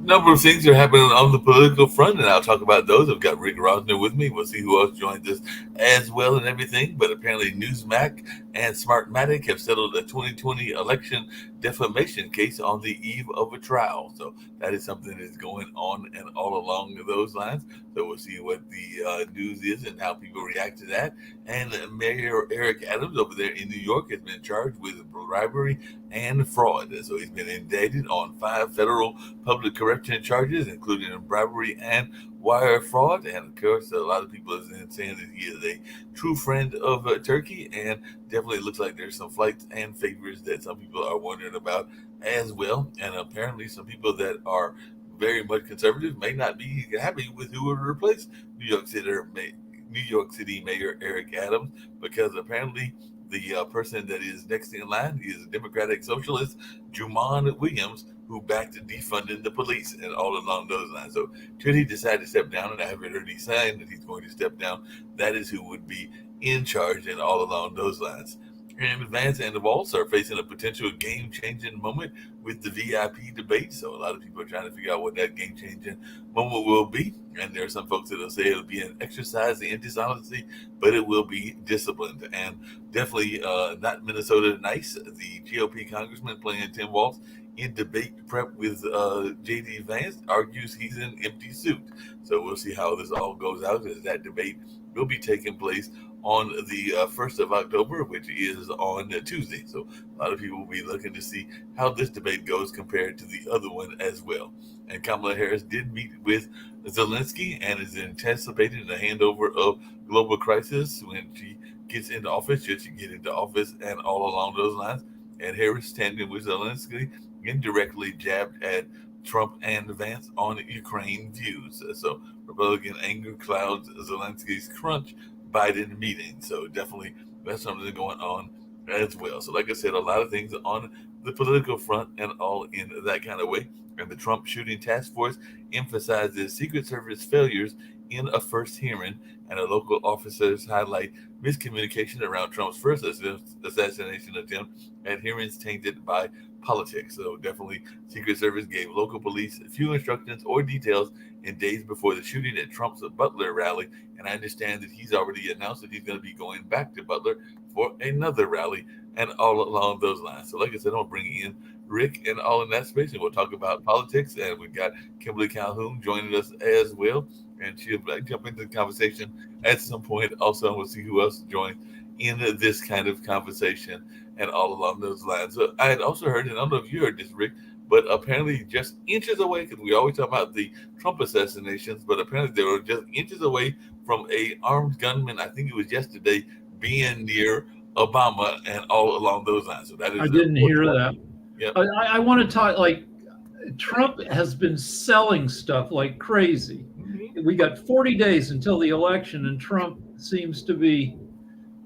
Number of things are happening on the political front, and I'll talk about those. I've got Rick Rosner with me. We'll see who else joins us as well and everything. But apparently, Newsmax and Smartmatic have settled a 2020 election defamation case on the eve of a trial. So that is something that is going on and all along those lines. So we'll see what the news is and how people react to that. And Mayor Eric Adams over there in New York has been charged with bribery and fraud. So he's been indicted on 5 federal public corruption charges, including bribery and wire fraud. And of course, a lot of people are saying that he is a true friend of Turkey, and definitely looks like there's some flights and favors that some people are wondering about as well. And apparently, some people that are very much conservative may not be happy with who would replace New York City Mayor Eric Adams, because apparently the person that is next in line is Democratic Socialist Jumaane Williams, who backed defunding the police and all along those lines. So should he decide to step down, and I haven't heard he's saying that he's going to step down, that is who would be in charge and all along those lines. And Vance and Walz are facing a potential game-changing moment with the VIP debate. So a lot of people are trying to figure out what that game-changing moment will be. And there are some folks that will say it'll be an exercise in dishonesty, but it will be disciplined. And definitely not Minnesota nice. The GOP congressman playing Tim Walz in debate prep with J.D. Vance argues he's in an empty suit. So we'll see how this all goes out, as that debate will be taking place on the 1st of October, which is on Tuesday. So a lot of people will be looking to see how this debate goes compared to the other one as well. And Kamala Harris did meet with Zelensky and is anticipating the handover of global crisis when she gets into office, should she get into office, and all along those lines. And Harris, standing with Zelensky, indirectly jabbed at Trump and Vance on Ukraine views. So Republican anger clouds Zelensky's crunch Biden meeting. So definitely that's something going on as well. So like I said, a lot of things on the political front and all in that kind of way. And the Trump shooting task force emphasizes Secret Service failures in a first hearing, and a local officers highlight miscommunication around Trump's first assassination attempt and hearings tainted by politics. So definitely Secret Service gave local police few instructions or details in days before the shooting at Trump's Butler rally. And I understand that he's already announced that he's going to be going back to Butler for another rally and all along those lines. So like I said, I'll bring in Rick and all in that space, and we'll talk about politics. And we've got Kimberly Calhoun joining us as well. And she'll jump into the conversation at some point. Also, we'll see who else joins in this kind of conversation and all along those lines. So I had also heard, and I don't know if you heard this, Rick, but apparently just inches away, because we always talk about the Trump assassinations, but apparently they were just inches away from a armed gunman, I think it was yesterday, being near Obama and all along those lines. So that is I didn't hear that. Yep. I want to talk, like, Trump has been selling stuff like crazy. Mm-hmm. We got 40 days until the election, and Trump seems to be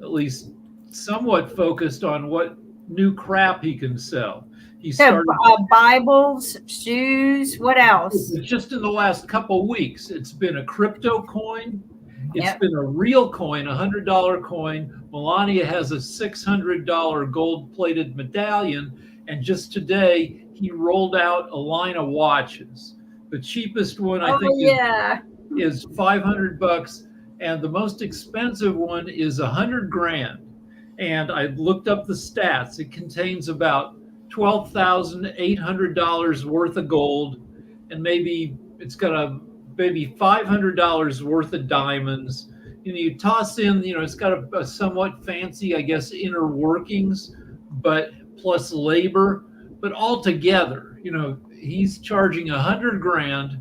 at least somewhat focused on what new crap he can sell. He started Bibles, shoes, what else? just in the last couple weeks. It's been a crypto coin. It's Yep. been a real coin, $100 coin. Melania has a $600 gold-plated medallion, and just today he rolled out a line of watches. The cheapest one I think is $500, and the most expensive one is $100,000. And I looked up the stats. It contains about $12,800 worth of gold, and maybe it's got maybe $500 worth of diamonds. You toss in, it's got a somewhat fancy, I guess, inner workings, but plus labor. But altogether, he's charging $100,000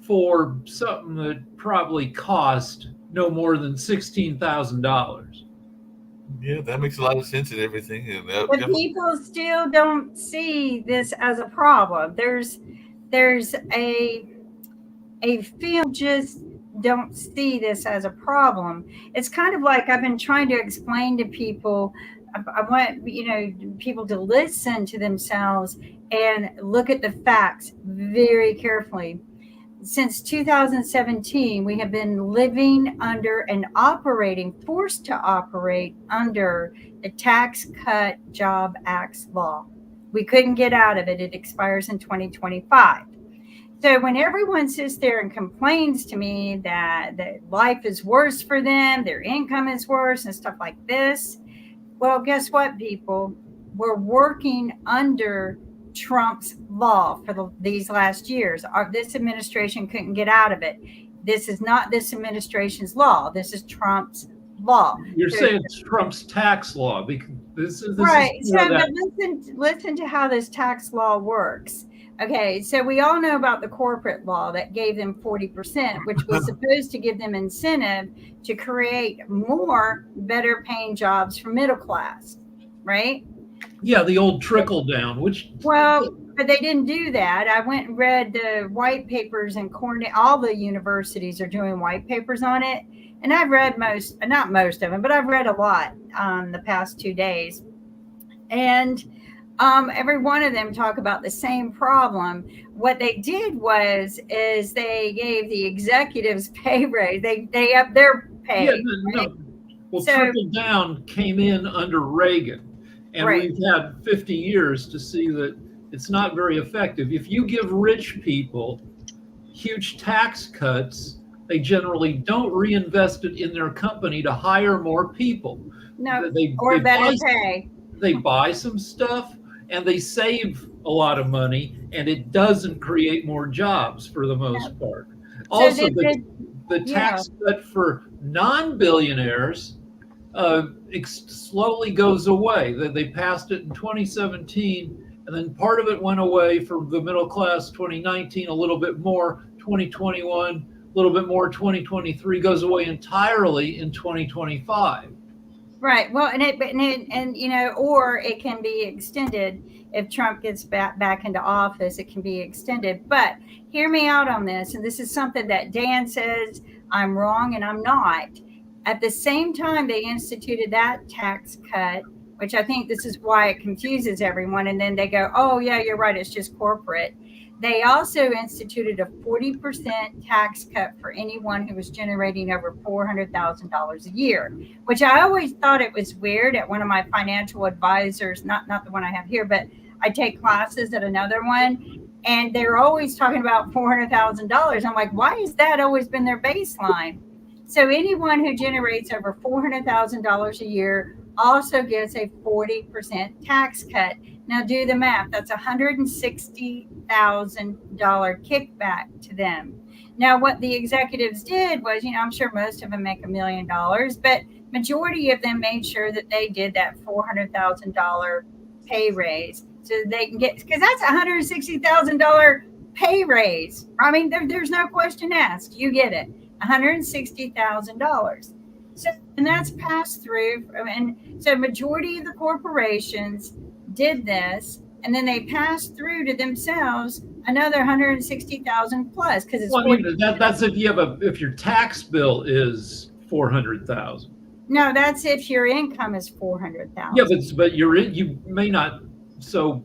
for something that probably cost no more than $16,000. Yeah, that makes a lot of sense and everything. And But people still don't see this as a problem. There's a film just don't see this as a problem. It's kind of like I've been trying to explain to people. I want people to listen to themselves and look at the facts very carefully. Since 2017, we have been living under and forced to operate under the Tax Cut Job Acts law. We couldn't get out of it. It expires in 2025. So when everyone sits there and complains to me that life is worse for them, their income is worse and stuff like this, well, guess what, people? We're working under Trump's law for these last years. This administration couldn't get out of it. This is not this administration's law. This is Trump's law. You're saying it's Trump's tax law because this right. is But listen to how this tax law works. Okay, so we all know about the corporate law that gave them 40%, which was supposed to give them incentive to create more better paying jobs for middle class, right? Yeah, the old trickle down, but they didn't do that. I went and read the white papers, and all the universities are doing white papers on it. And I've read not most of them, but I've read a lot the past 2 days. And every one of them talk about the same problem. What they did is they gave the executives pay raise. They upped their pay. Yeah, right? no. Well, trickle down came in under Reagan. And we've had 50 years to see that it's not very effective. If you give rich people huge tax cuts, they generally don't reinvest it in their company to hire more people. No, they better pay. They buy some stuff and they save a lot of money, and it doesn't create more jobs for the most part. Also, the tax cut for non-billionaires slowly goes away. They passed it in 2017, and then part of it went away for the middle class 2019, a little bit more 2021, a little bit more 2023, goes away entirely in 2025. Right. Well, or it can be extended if Trump gets back into office. It can be extended. But hear me out on this, and this is something that Dan says I'm wrong, and I'm not. At the same time, they instituted that tax cut, which I think this is why it confuses everyone. And then they go, oh, yeah, you're right. It's just corporate. They also instituted a 40% tax cut for anyone who was generating over $400,000 a year, which I always thought it was weird at one of my financial advisors, not the one I have here, but I take classes at another one. And they're always talking about $400,000. I'm like, why has that always been their baseline? So anyone who generates over $400,000 a year also gets a 40% tax cut. Now do the math. That's $160,000 kickback to them. Now what the executives did was, I'm sure most of them make $1 million, but majority of them made sure that they did that $400,000 pay raise so they can get, because that's $160,000 pay raise. I mean, there's no question asked. You get it. $160,000. So, and that's passed through. And so majority of the corporations did this, and then they passed through to themselves another 160,000 plus, because it's that's if your tax bill is 400,000. No, that's if your income is 400,000. Yeah, but you may not. So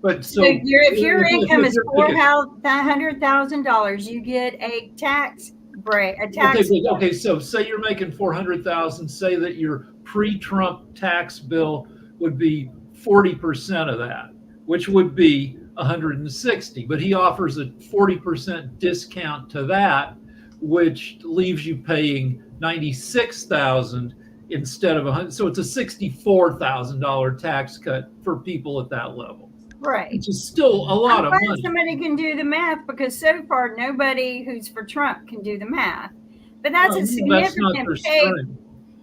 if your income is $400,000, you get a tax break. Okay, so say you're making 400,000. Say that your pre-Trump tax bill would be 40% of that, which would be 160. But he offers a 40% discount to that, which leaves you paying 96,000 instead of 100. So it's a $64,000 tax cut for people at that level. Right. Which is still a lot of money. Somebody can do the math, because so far nobody who's for Trump can do the math. But that's a significant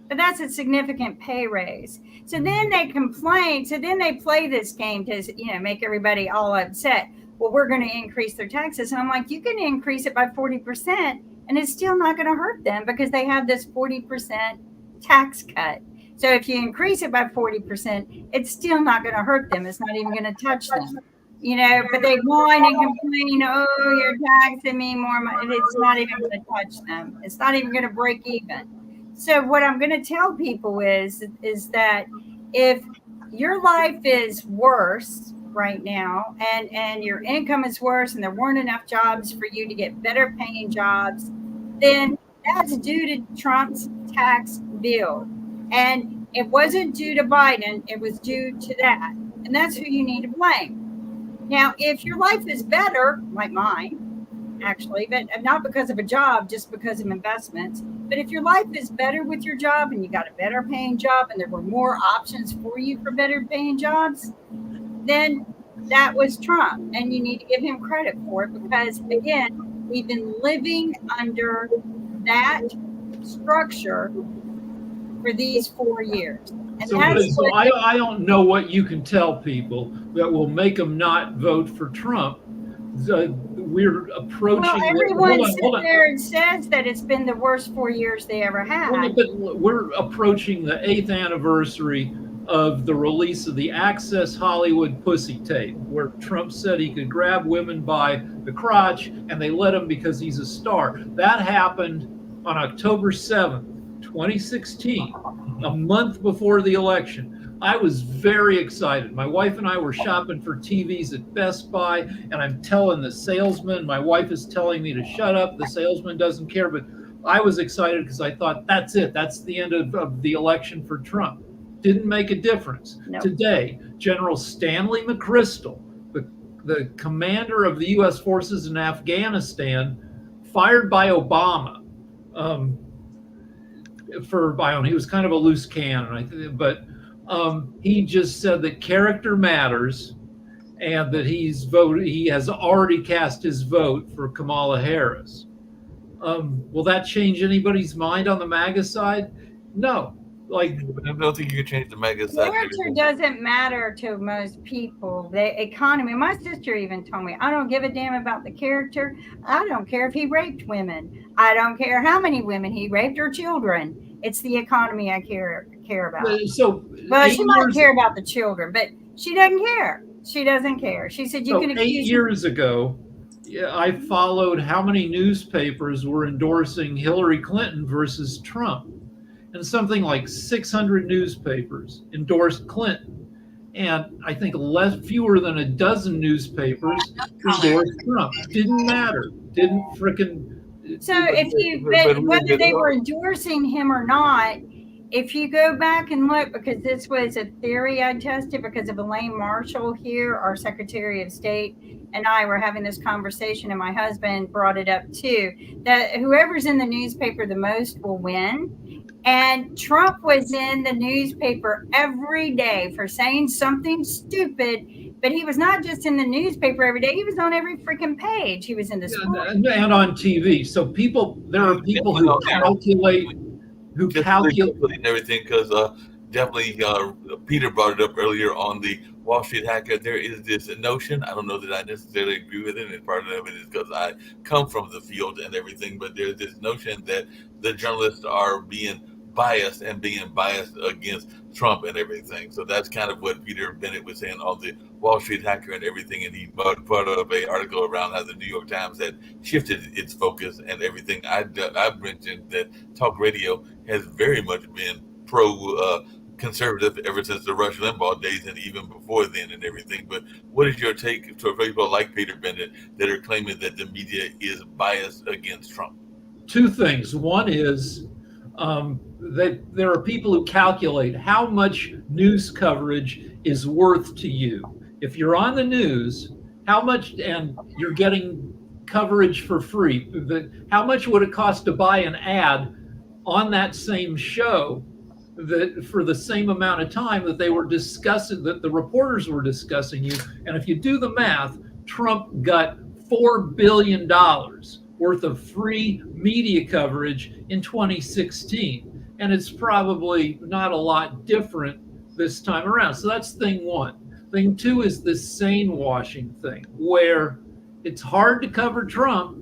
But that's a significant pay raise. So then they complain. So then they play this game to, make everybody all upset. Well, we're going to increase their taxes. And I'm like, you can increase it by 40%, and it's still not going to hurt them because they have this 40% tax cut. So if you increase it by 40%, it's still not going to hurt them. It's not even going to touch them. But they whine and complain, oh, you're taxing me more money. It's not even going to touch them. It's not even going to break even. So what I'm going to tell people is that if your life is worse right now and your income is worse and there weren't enough jobs for you to get better paying jobs, then that's due to Trump's tax bill. And it wasn't due to Biden, it was due to that. And that's who you need to blame. Now, if your life is better, like mine, actually, but not because of a job, just because of investments. But if your life is better with your job and you got a better paying job and there were more options for you for better paying jobs, then that was Trump. And you need to give him credit for it because, again, we've been living under that structure for these 4 years. And so I don't know what you can tell people that will make them not vote for Trump. We're approaching. Well, everyone sits there and says that it's been the worst 4 years they ever had. Well, but we're approaching the 8th anniversary of the release of the Access Hollywood pussy tape, where Trump said he could grab women by the crotch, and they let him because he's a star. That happened on October 7th, 2016, a month before the election. I was very excited. My wife and I were shopping for TVs at Best Buy, and I'm telling the salesman, my wife is telling me to shut up. The salesman doesn't care, but I was excited because I thought, that's it. That's the end of the election for Trump. Didn't make a difference. Nope. Today, General Stanley McChrystal, the commander of the U.S. forces in Afghanistan, fired by Obama, he was kind of a loose cannon, but he just said that character matters and that he has already cast his vote for Kamala Harris. Will that change anybody's mind on the MAGA side? No. I don't think you can change the MAGA side. Character doesn't matter to most people. The economy. My sister even told me, I don't give a damn about the character. I don't care if he raped women. I don't care how many women he raped or children. It's the economy I care about. Well, she might care about the children, but she doesn't care. She doesn't care. She said you can accuse 8 years ago, I followed how many newspapers were endorsing Hillary Clinton versus Trump. And something like 600 newspapers endorsed Clinton. And I think fewer than a dozen newspapers endorsed Trump. Didn't matter. Didn't frickin'. So whether they were endorsing him or not, if you go back and look, because this was a theory I tested because of Elaine Marshall here, our Secretary of State, and I were having this conversation, and my husband brought it up too, that whoever's in the newspaper the most will win. And Trump was in the newspaper every day for saying something stupid, but he was not just in the newspaper every day. He was on every freaking page. He was in the sports. And on TV. So there are people who calculate and everything, because definitely Peter brought it up earlier on the Wall Street Hacker. There is this notion, I don't know that I necessarily agree with it, and part of it is because I come from the field and everything, but there's this notion that the journalists are being biased against Trump and everything. So that's kind of what Peter Bennett was saying on the Wall Street Hacker and everything, and he brought up an article around how the New York Times had shifted its focus and everything. I've mentioned that talk radio has very much been pro-conservative ever since the Rush Limbaugh days and even before then and everything. But what is your take for people like Peter Bennett that are claiming that the media is biased against Trump? Two things. One is that there are people who calculate how much news coverage is worth to you. If you're on the news, how much, and you're getting coverage for free, how much would it cost to buy an ad on that same show that for the same amount of time that they were discussing, that the reporters were discussing you? And if you do the math, Trump got $4 billion worth of free media coverage in 2016. And it's probably not a lot different this time around. So that's thing one. Thing two is this sane washing thing, where it's hard to cover Trump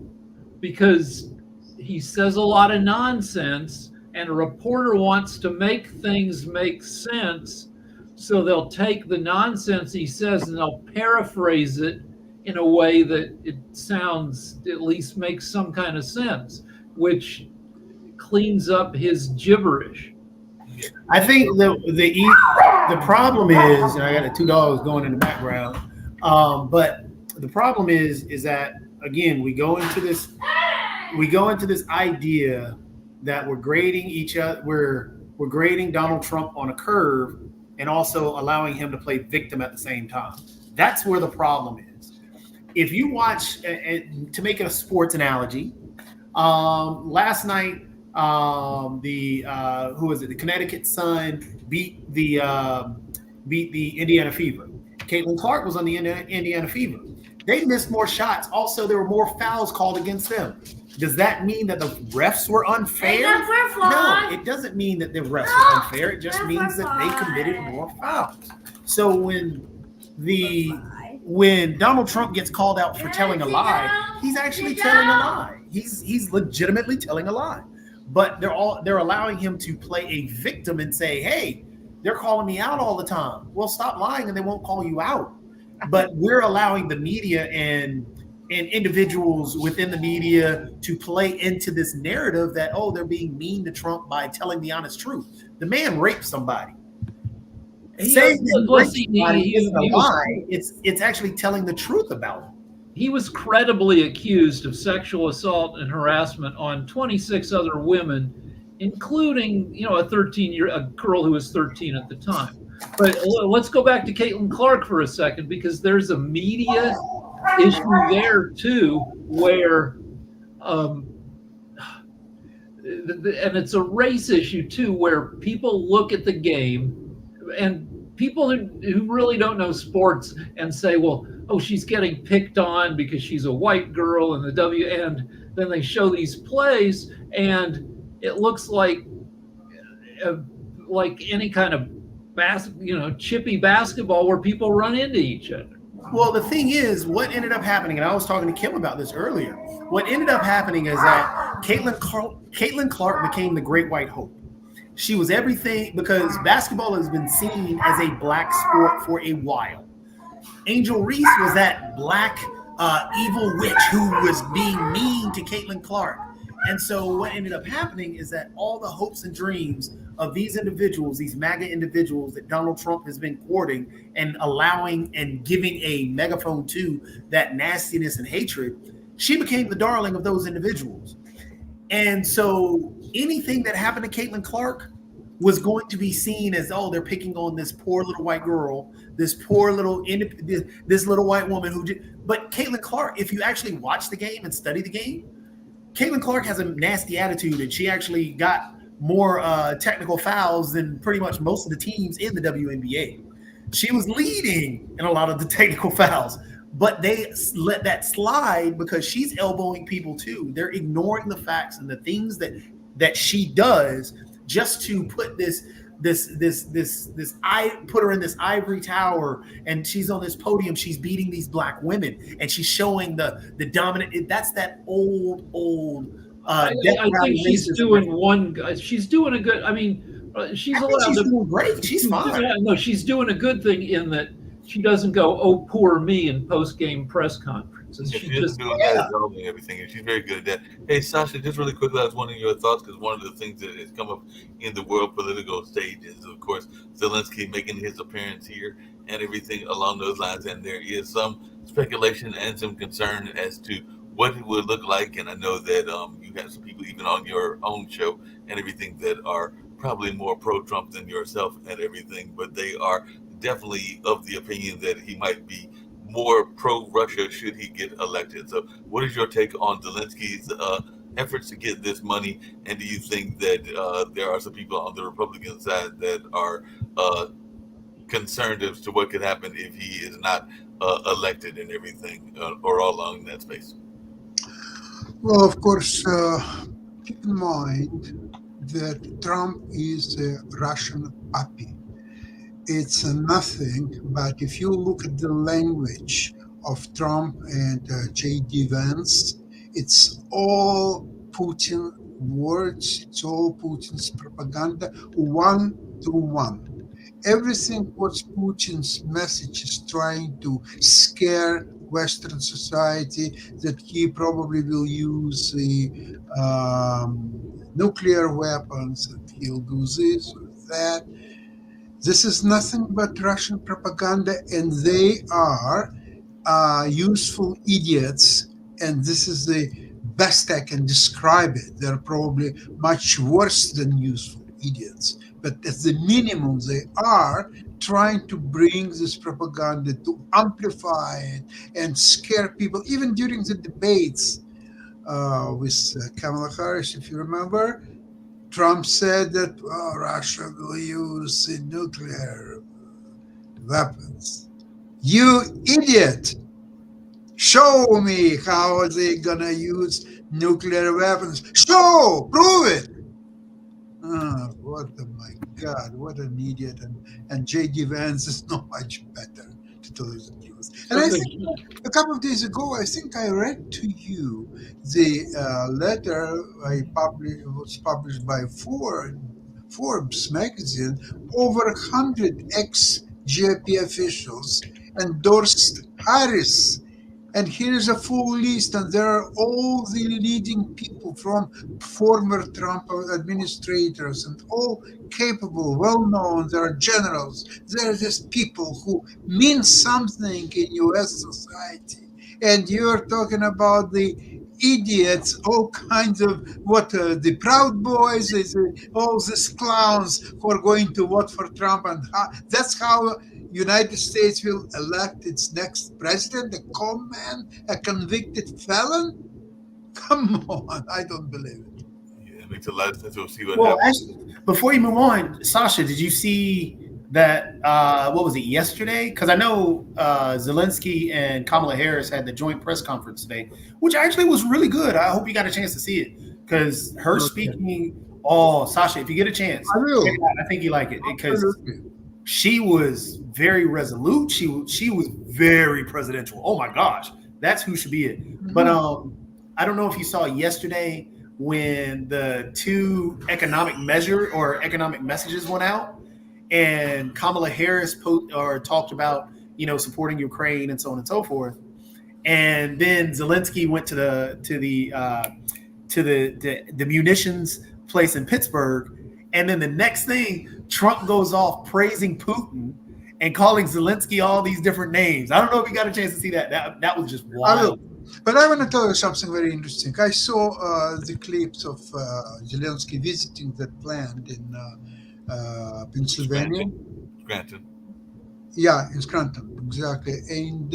because he says a lot of nonsense and a reporter wants to make things make sense. So they'll take the nonsense he says and they'll paraphrase it in a way that it sounds, at least makes some kind of sense, which cleans up his gibberish. I think the problem is, and I got the two dogs going in the background. But the problem is that again we go into this idea that we're grading each other. We're grading Donald Trump on a curve and also allowing him to play victim at the same time. That's where the problem is. If you watch, to make it a sports analogy, last night the Connecticut Sun beat the Indiana Fever. Caitlin Clark was on the Indiana Fever. They missed more shots. Also, there were more fouls called against them. Does that mean that the refs were unfair? No, it doesn't mean that the refs were unfair. It just means that they committed more fouls. So when Donald Trump gets called out for telling a lie, he's actually telling a lie. He's legitimately telling a lie. But they're allowing him to play a victim and say, hey, they're calling me out all the time. Well, stop lying and they won't call you out. But we're allowing the media and individuals within the media to play into this narrative that, oh, they're being mean to Trump by telling the honest truth. The man raped somebody. Saying that somebody isn't a lie, it's actually telling the truth about him. He was credibly accused of sexual assault and harassment on 26 other women, including, a girl who was 13 at the time. But let's go back to Caitlin Clark for a second, because there's a media issue there too, where, and it's a race issue too, where people look at the game and people who really don't know sports and say, well, oh, she's getting picked on because she's a white girl and and then they show these plays and it looks like any kind of chippy basketball where people run into each other. Well, the thing is, what ended up happening, and I was talking to Kim about this earlier, what ended up happening is that Caitlin Clark became the Great White Hope. She was everything, because basketball has been seen as a black sport for a while. Angel Reese was that black evil witch who was being mean to Caitlin Clark. And so what ended up happening is that all the hopes and dreams of these individuals, these MAGA individuals that Donald Trump has been courting and allowing and giving a megaphone to, that nastiness and hatred, she became the darling of those individuals. And so anything that happened to Caitlin Clark was going to be seen as, oh, they're picking on this poor little white girl, this little white woman but Caitlin Clark, if you actually watch the game and study the game, Caitlin Clark has a nasty attitude, and she actually got more technical fouls than pretty much most of the teams in the WNBA. She was leading in a lot of the technical fouls, but they let that slide because she's elbowing people too. They're ignoring the facts and the things that she does just to put put her in this ivory tower, and she's on this podium. She's beating these black women, and she's showing the dominant. That's that old. I think she's doing she's doing a good. I mean, she's doing great. She's fine. No, she's doing a good thing in that she doesn't go, "Oh, poor me," in post-game press conferences. She just doing everything, and she's very good at that. Hey, Sasha, just really quickly, I was wondering your thoughts, because one of the things that has come up in the world political stage is, of course, Zelensky making his appearance here and everything along those lines. And there is some speculation and some concern as to what it would look like. And I know that you have some people even on your own show and everything that are probably more pro-Trump than yourself and everything, but they are definitely of the opinion that he might be more pro-Russia should he get elected. So what is your take on Zelensky's efforts to get this money? And do you think that there are some people on the Republican side that are concerned as to what could happen if he is not elected and everything, or all along that space? Well, of course, keep in mind that Trump is a Russian puppy. It's nothing, but if you look at the language of Trump and J.D. Vance, it's all Putin words, it's all Putin's propaganda, one to one. everything what Putin's message is trying to scare Western society, that he probably will use the nuclear weapons, and he'll do this or that. This is nothing but Russian propaganda, and they are useful idiots. And this is the best I can describe it. They're probably much worse than useful idiots, but at the minimum, they are trying to bring this propaganda, to amplify it and scare people. Even during the debates with Kamala Harris, if you remember, Trump said that Russia will use the nuclear weapons. You idiot! Show me how they're gonna use nuclear weapons. Show, prove it. My God, what an idiot! And J.D. Vance is not much better, to tell you the truth. And I think a couple of days ago, I think I read to you the letter was published by Forbes magazine. Over 100 ex-GOP officials endorsed Harris. And here is a full list, and there are all the leading people from former Trump administrators, and all capable, well-known. There are generals. There are just people who mean something in U.S. society. And you're talking about the idiots, all kinds of the Proud Boys, all these clowns who are going to vote for Trump, and that's how United States will elect its next president, a con man, a convicted felon? Come on, I don't believe it. Yeah, it makes a lot of sense. We'll see what Well, happens. actually, before you move on, Sasha, did you see that? What was it, yesterday? Because I know Zelensky and Kamala Harris had the joint press conference today, which actually was really good. I hope you got a chance to see it, because her speaking. Oh, Sasha, if you get a chance, I will. I think you like it, because she was very resolute. She was very presidential. Oh my gosh, that's who should be it. Mm-hmm. But I don't know if you saw yesterday when the two economic messages went out, and Kamala Harris talked about supporting Ukraine and so on and so forth, and then Zelensky went to the munitions place in Pittsburgh, and then the next thing, Trump goes off praising Putin and calling Zelensky all these different names. I don't know if you got a chance to see that. That was just wild. But I want to tell you something very interesting. I saw the clips of Zelensky visiting that plant in Pennsylvania. Scranton. Yeah, in Scranton, exactly. And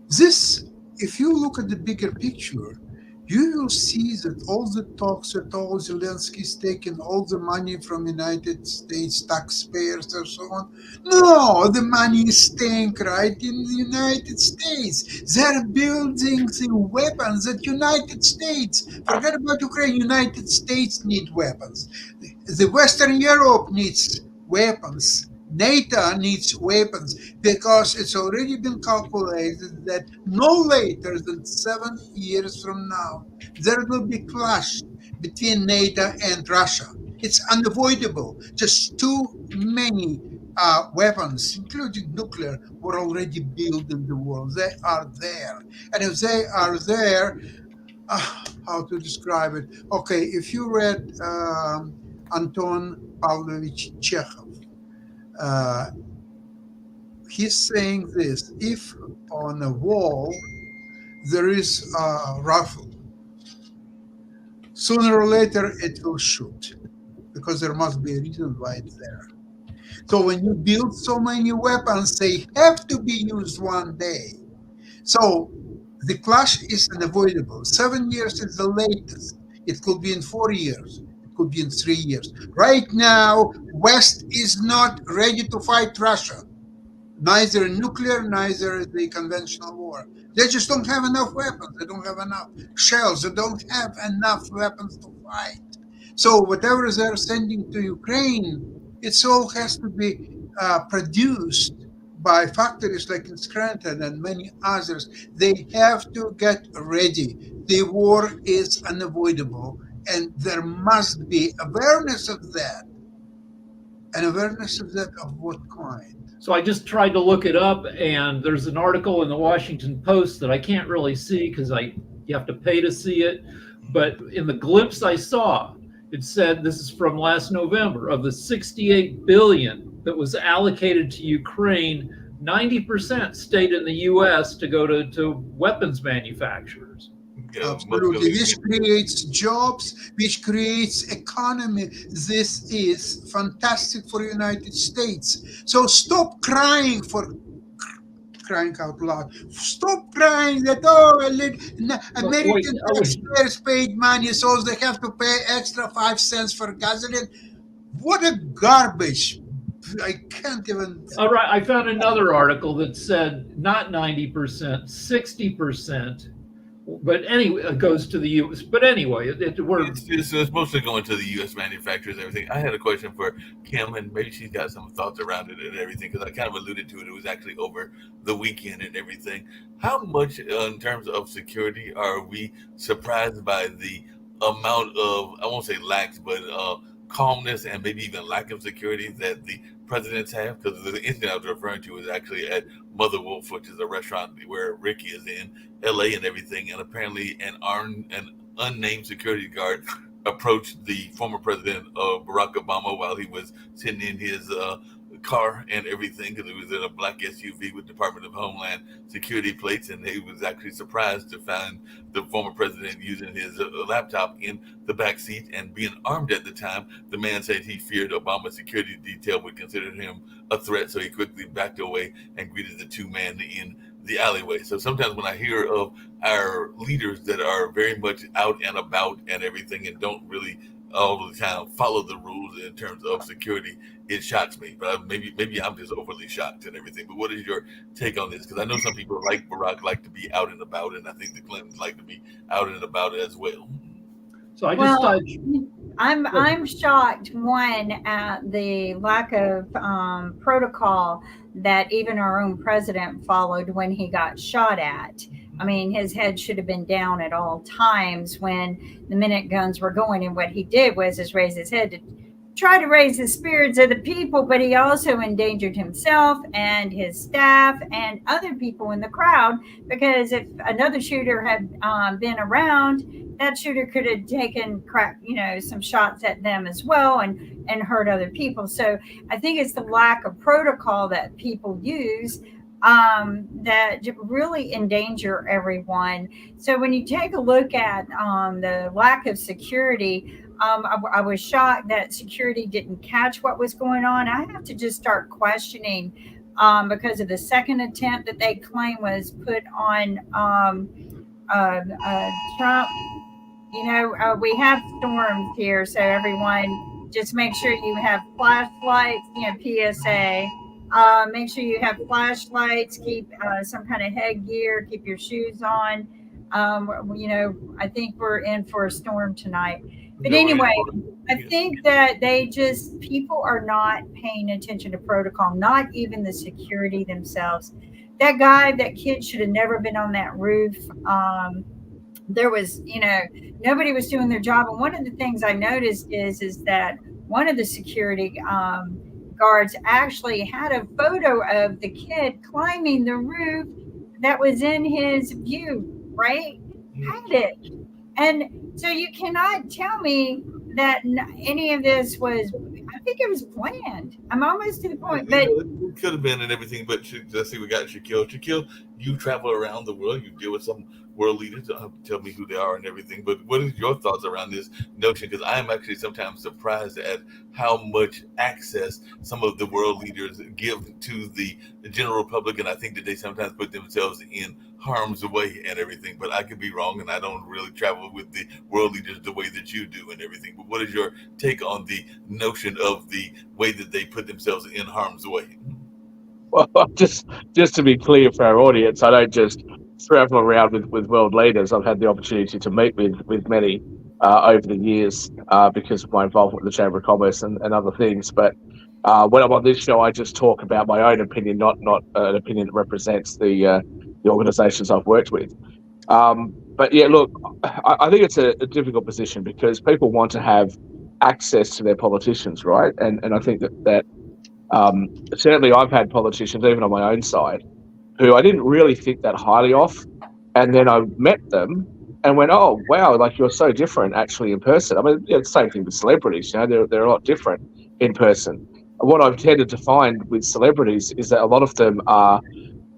this, if you look at the bigger picture, you will see that all the talks that all Zelensky's taking all the money from United States taxpayers and so on. No, the money is staying right in the United States. They're building the weapons that United States. Forget about Ukraine. United States need weapons. The Western Europe needs weapons. NATO needs weapons, because it's already been calculated that no later than 7 years from now, there will be clash between NATO and Russia. It's unavoidable. Just too many weapons, including nuclear, were already built in the world. They are there. And if they are there, how to describe it? Okay, if you read Anton Pavlovich Chekhov, he's saying this: if on a wall there is a rifle, sooner or later it will shoot, because there must be a reason why it's there. So when you build so many weapons, they have to be used one day. So the clash is unavoidable. 7 years is the latest. It could be in 4 years. Could be in 3 years. Right now, West is not ready to fight Russia. Neither nuclear, neither the conventional war. They just don't have enough weapons. They don't have enough shells. They don't have enough weapons to fight. So whatever they're sending to Ukraine, it all has to be produced by factories like in Scranton and many others. They have to get ready. The war is unavoidable. And there must be awareness of that. An awareness of that, of what kind? So I just tried to look it up, and there's an article in the Washington Post that I can't really see because you have to pay to see it. But in the glimpse I saw, it said, this is from last November, of the 68 billion that was allocated to Ukraine, 90% stayed in the U.S. to go to weapons manufacturers. Absolutely. This creates jobs, which creates economy. This is fantastic for the United States. So stop crying out loud. Stop crying that, American taxpayers paid money, so they have to pay extra 5 cents for gasoline. What a garbage. I can't even. All right. I found another article that said not 90%, 60%. But anyway, it goes to the U.S. But anyway, it's mostly going to the U.S. manufacturers and everything. I had a question for Kim, and maybe she's got some thoughts around it and everything, because I kind of alluded to it. It was actually over the weekend and everything. How much, in terms of security, are we surprised by the amount of, I won't say lax, but calmness and maybe even lack of security that the presidents have? Because the incident I was referring to is actually at Mother Wolf, which is a restaurant where Ricky is in LA and everything, and apparently an unnamed security guard approached the former president Barack Obama while he was sitting in his car and everything, because it was in a black SUV with Department of Homeland Security plates, and he was actually surprised to find the former president using his laptop in the back seat and being armed at the time. The man said he feared Obama's security detail would consider him a threat, so he quickly backed away and greeted the two men in the alleyway. So sometimes when I hear of our leaders that are very much out and about and everything and don't really all the time follow the rules in terms of security, it shocks me. But maybe I'm just overly shocked and everything. But what is your take on this? Because I know some people like Barack like to be out and about, and I think the Clintons like to be out and about as well. So I just I'm shocked, one, at the lack of protocol that even our own president followed when he got shot at. I mean, his head should have been down at all times when the minute guns were going, and what he did was just raise his head to try to raise the spirits of the people, but he also endangered himself and his staff and other people in the crowd, because if another shooter had been around, that shooter could have taken some shots at them as well and hurt other people. So I think it's the lack of protocol that people use that really endanger everyone. So when you take a look at the lack of security, I was shocked that security didn't catch what was going on. I have to just start questioning because of the second attempt that they claim was put on Trump. We have storms here, so everyone just make sure you have flashlights, PSA. Make sure you have flashlights, keep some kind of headgear, keep your shoes on. I think we're in for a storm tonight. But anyway, I think that people are not paying attention to protocol, not even the security themselves. That kid should have never been on that roof. There was, nobody was doing their job. And one of the things I noticed is that one of the security guards actually had a photo of the kid climbing the roof that was in his view, right? Had it. And so you cannot tell me that any of this was, I think it was planned. I'm almost to the point, but it could have been and everything. But let's see, we got Shaquille. Shaquille, you travel around the world. You deal with some world leaders. Don't have to tell me who they are and everything. But what is your thoughts around this notion? Because I am actually sometimes surprised at how much access some of the world leaders give to the general public, and I think that they sometimes put themselves in harm's way and everything. But I could be wrong, and I don't really travel with the world leaders the way that you do and everything. But what is your take on the notion of the way that they put themselves in harm's way? Well, just to be clear for our audience, I don't just travel around with world leaders. I've had the opportunity to meet with many over the years because of my involvement with the Chamber of Commerce and other things. But when I'm on this show, I just talk about my own opinion, not an opinion that represents the organizations I've worked with. But yeah, look, I think it's a difficult position because people want to have access to their politicians, right? And I think that certainly I've had politicians, even on my own side, who I didn't really think that highly of, and then I met them and went, oh wow, like you're so different actually in person. I mean, it's the same thing with celebrities. They're a lot different in person. What I've tended to find with celebrities is that a lot of them are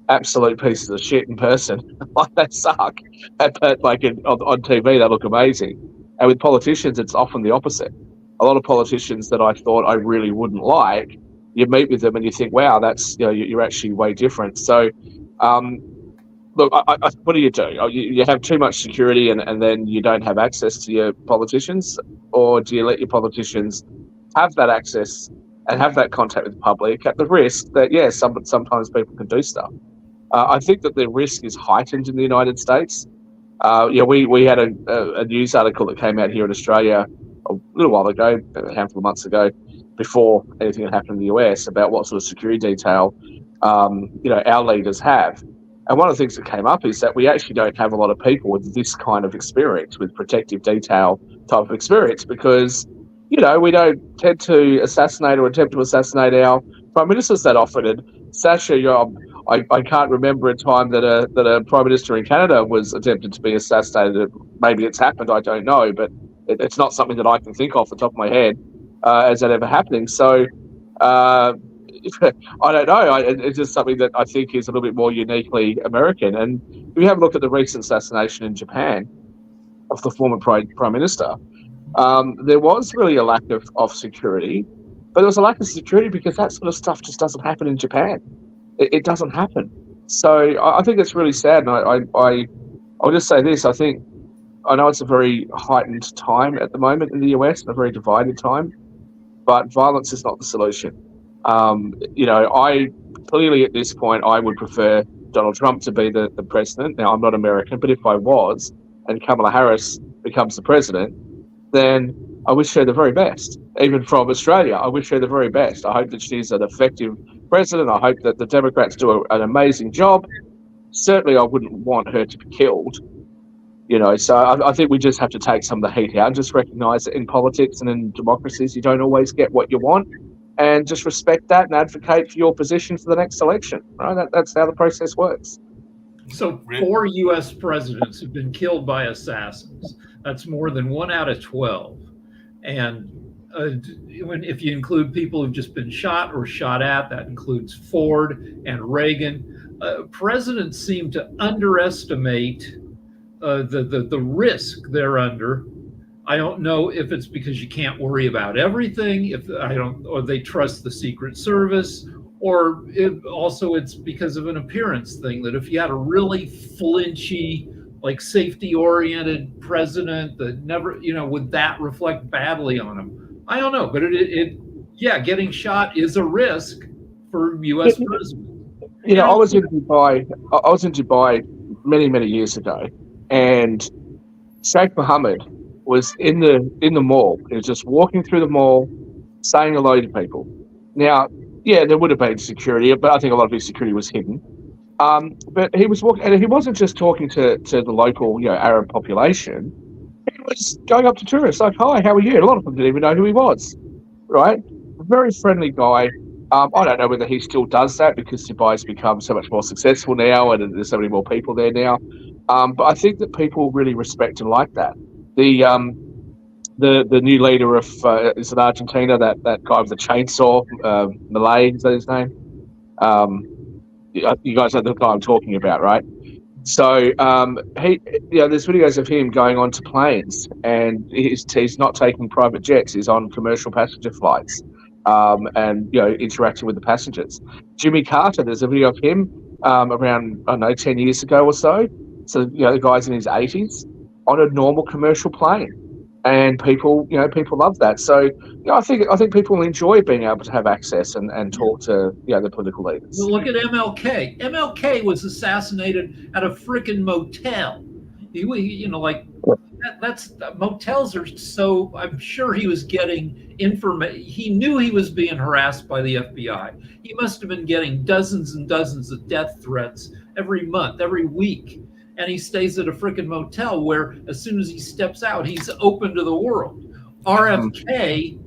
absolute pieces of shit in person. Like they suck, but like on TV they look amazing. And with politicians, it's often the opposite. A lot of politicians that I thought I really wouldn't like, you meet with them and you think, wow, that's you're actually way different. So, look, what do? You have too much security and then you don't have access to your politicians, or do you let your politicians have that access and have that contact with the public at the risk that, sometimes people can do stuff? I think that the risk is heightened in the United States. We had a news article that came out here in Australia a little while ago, a handful of months ago, before anything had happened in the US, about what sort of security detail our leaders have. And one of the things that came up is that we actually don't have a lot of people with this kind of experience, with protective detail type of experience, because we don't tend to assassinate or attempt to assassinate our prime ministers that often. And Sasha, I can't remember a time that a prime minister in Canada was attempted to be assassinated. Maybe it's happened, I don't know, but it's not something that I can think of the top of my head as that ever happening. So I don't know. It's just something that I think is a little bit more uniquely American. And if you have a look at the recent assassination in Japan of the former prime minister, there was really a lack of security, but there was a lack of security because that sort of stuff just doesn't happen in Japan. It doesn't happen. So I think it's really sad. And I'll just say this. I know it's a very heightened time at the moment in the US, a very divided time, but violence is not the solution. I clearly at this point, I would prefer Donald Trump to be the president. Now, I'm not American, but if I was and Kamala Harris becomes the president, then I wish her the very best. Even from Australia, I wish her the very best. I hope that she's an effective president. I hope that the Democrats do an amazing job. Certainly, I wouldn't want her to be killed. So I think we just have to take some of the heat out and just recognise that in politics and in democracies, you don't always get what you want, and just respect that and advocate for your position for the next election. Right? That's how the process works. So 4 U.S. presidents have been killed by assassins. That's more than 1 out of 12. And if you include people who've just been shot or shot at, that includes Ford and Reagan. Presidents seem to underestimate the risk they're under. I don't know if it's because you can't worry about everything, or they trust the Secret Service, or it's because of an appearance thing, that if you had a really flinchy, like safety-oriented president that never, would that reflect badly on him? I don't know, but getting shot is a risk for U.S. president. I was in Dubai many years ago, and Sheikh Mohammed was in the mall. He was just walking through the mall, saying hello to people. Now, there would have been security, but I think a lot of his security was hidden. But he was walking, and he wasn't just talking to the local, Arab population. He was going up to tourists, like, "Hi, how are you?" And a lot of them didn't even know who he was. Right? A very friendly guy. I don't know whether he still does that because Dubai's become so much more successful now, and there's so many more people there now. But I think that people really respect and like that. The new leader of is in Argentina, that guy with the chainsaw, Malay, is that his name? You guys know the guy I'm talking about, right? So there's videos of him going onto planes, and he's not taking private jets. He's on commercial passenger flights, and interacting with the passengers. Jimmy Carter, there's a video of him around 10 years ago or so. So the guy's in his 80s on a normal commercial plane, and people love that. So I think people enjoy being able to have access and talk to the political leaders. Well, look at MLK. MLK was assassinated at a freaking motel. That's motels are so. I'm sure he was getting information. He knew he was being harassed by the FBI. He must have been getting dozens and dozens of death threats every month, every week. And he stays at a freaking motel where as soon as he steps out, he's open to the world. RFK,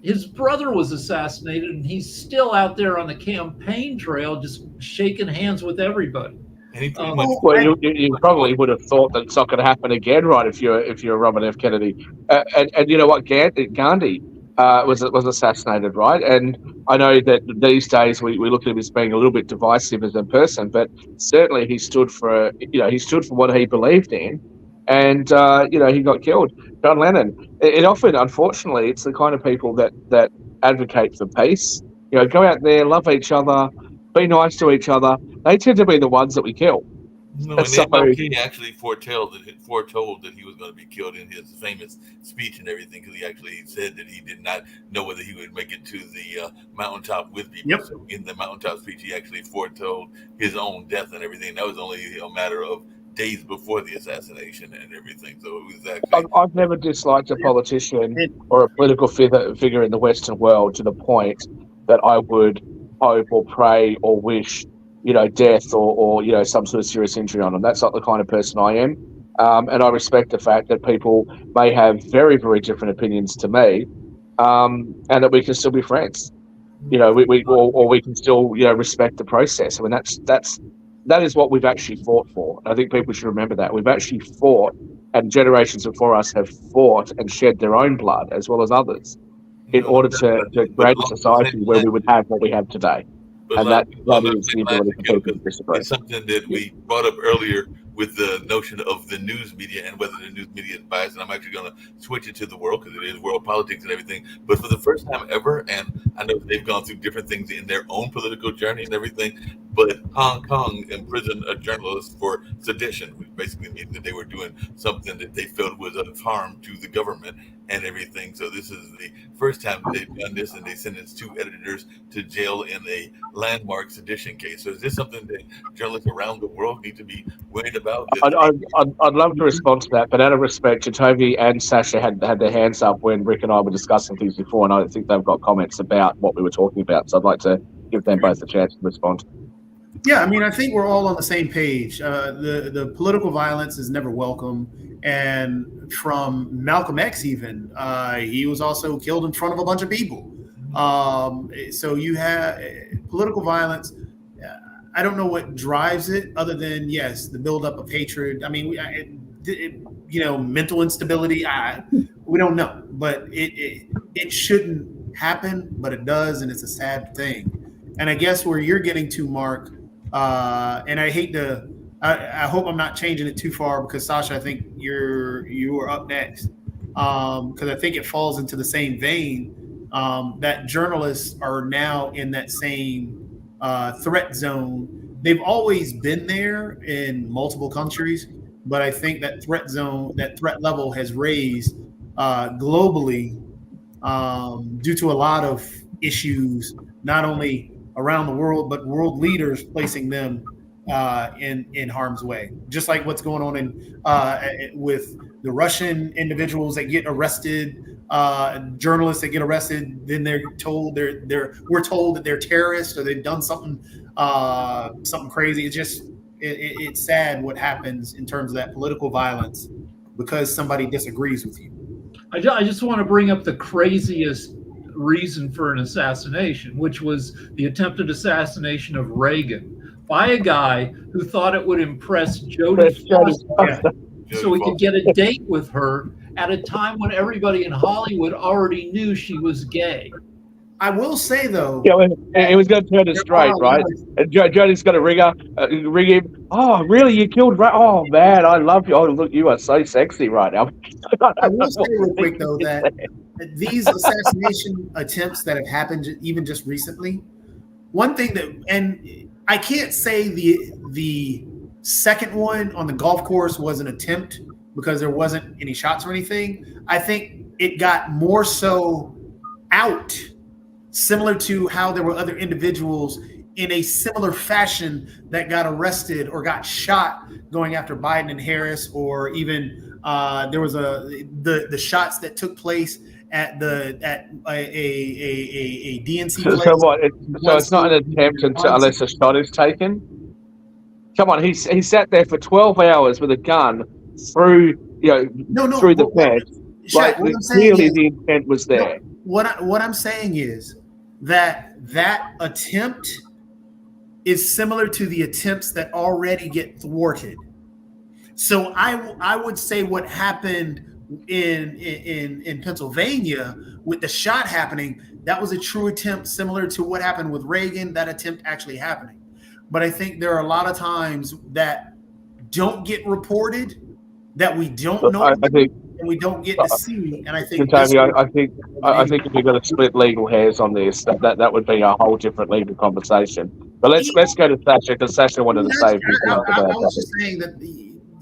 his brother was assassinated, and he's still out there on the campaign trail, just shaking hands with everybody. And he pretty much Well, you probably would have thought that it's not going to happen again, right? If you're Robert F. Kennedy, and you know what, Gandhi was assassinated, right? And I know that these days we look at him as being a little bit divisive as a person, but certainly he stood for what he believed in, and he got killed. John Lennon. It often, unfortunately, it's the kind of people that advocate for peace. Go out there, love each other, be nice to each other. They tend to be the ones that we kill. No, and MLK actually foretold that he was going to be killed in his famous speech and everything, because he actually said that he did not know whether he would make it to the mountaintop with people. Yep. So in the mountaintop speech, he actually foretold his own death and everything. That was only a matter of days before the assassination and everything. So it was actually. I've never disliked a politician or a political figure in the Western world to the point that I would hope or pray or wish death or some sort of serious injury on them. That's not the kind of person I am. And I respect the fact that people may have very, very different opinions to me, and that we can still be friends. We can still, respect the process. I mean, that is what we've actually fought for. I think people should remember that. We've actually fought, and generations before us have fought and shed their own blood as well as others in order to create a society where we would have what we have today. But and that is the ability for people to disagree. It's something that we brought up earlier with the notion of the news media and whether the news media is biased. And I'm actually going to switch it to the world, because it is world politics and everything. But for the first time ever, and I know they've gone through different things in their own political journey and everything, but Hong Kong imprisoned a journalist for sedition, which basically means that they were doing something that they felt was of harm to the government and everything. So this is the first time they've done this, and they sentenced 2 editors to jail in a landmark sedition case. So is this something that journalists around the world need to be worried about? I'd love to respond to that, but out of respect, Jacoby and Sasha had their hands up when Rick and I were discussing things before, and I think they've got comments about what we were talking about. So I'd like to give them both a chance to respond. Yeah, I mean, I think we're all on the same page. The political violence is never welcome. And from Malcolm X, even, he was also killed in front of a bunch of people. So you have political violence. I don't know what drives it, other than, yes, the buildup of hatred. I mean, mental instability. We don't know, but it shouldn't happen, but it does, and it's a sad thing. And I guess where you're getting to, Mark, and I hate to. I hope I'm not changing it too far, because Sasha, I think you are up next, because I think it falls into the same vein, that journalists are now in that same threat zone. They've always been there in multiple countries, but I think that threat level has raised globally due to a lot of issues, not only around the world, but world leaders placing them in harm's way, just like what's going on with the Russian individuals that get arrested, journalists that get arrested. Then they're told we're told that they're terrorists, or they've done something crazy. It's sad what happens in terms of that political violence because somebody disagrees with you. I just want to bring up the craziest reason for an assassination, which was the attempted assassination of Reagan by a guy who thought it would impress Jodie Foster so he could get a date with her at a time when everybody in Hollywood already knew she was gay. I will say, though... Yeah, it was going to turn her straight, right? And Jodie's got to ring him. Oh, really? You killed... Oh, man, I love you. Oh, look, you are so sexy right now. I will say real quick, though, that these assassination attempts that have happened even just recently, one thing that... And I can't say the second one on the golf course was an attempt because there wasn't any shots or anything. I think it got more so out, similar to how there were other individuals in a similar fashion that got arrested or got shot going after Biden and Harris, or even there was the shots that took place at a DNC place. So what? So it's not an attempt unless a shot is taken. Come on, he sat there for 12 hours with a gun through the fence. Shaq, Like what I'm saying clearly is, the intent was there. what I'm saying is that attempt is similar to the attempts that already get thwarted. So I would say what happened in Pennsylvania with the shot happening, that was a true attempt similar to what happened with Reagan, that attempt actually happening. But I think there are a lot of times that don't get reported, that we don't know I think, and we don't get to see. And I think Antonio, I think if we're going to split legal hairs on this, that would be a whole different legal conversation. But let's go to Sasha, because Sasha wanted to say a few things I about was that. just saying that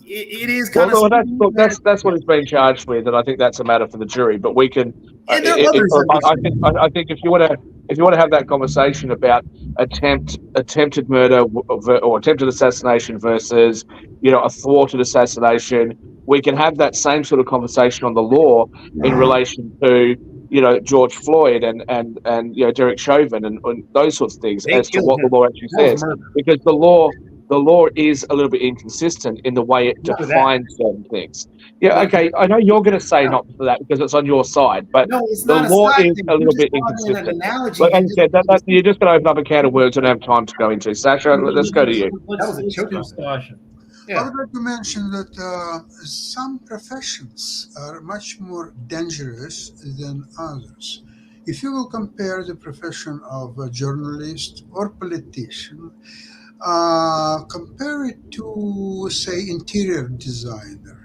it is kind Well, of that's what he's been charged with, and I think that's a matter for the jury. But we can. And there are others I think if you want to have that conversation about attempted murder or attempted assassination versus a thwarted assassination, we can have that same sort of conversation on the law in relation to George Floyd and Derek Chauvin and those sorts of things as to what the law actually says, because the law is a little bit inconsistent in the way it defines certain things. Yeah, okay, I know you're going to say not for that because it's on your side, but the law is a little bit inconsistent. Like I said, you're just going to open up a can of words and have time to go into. Sasha, let's go to you. Let's do Sasha. I would like to mention that some professions are much more dangerous than others. If you will compare the profession of a journalist or politician, compare it to, say, interior designer.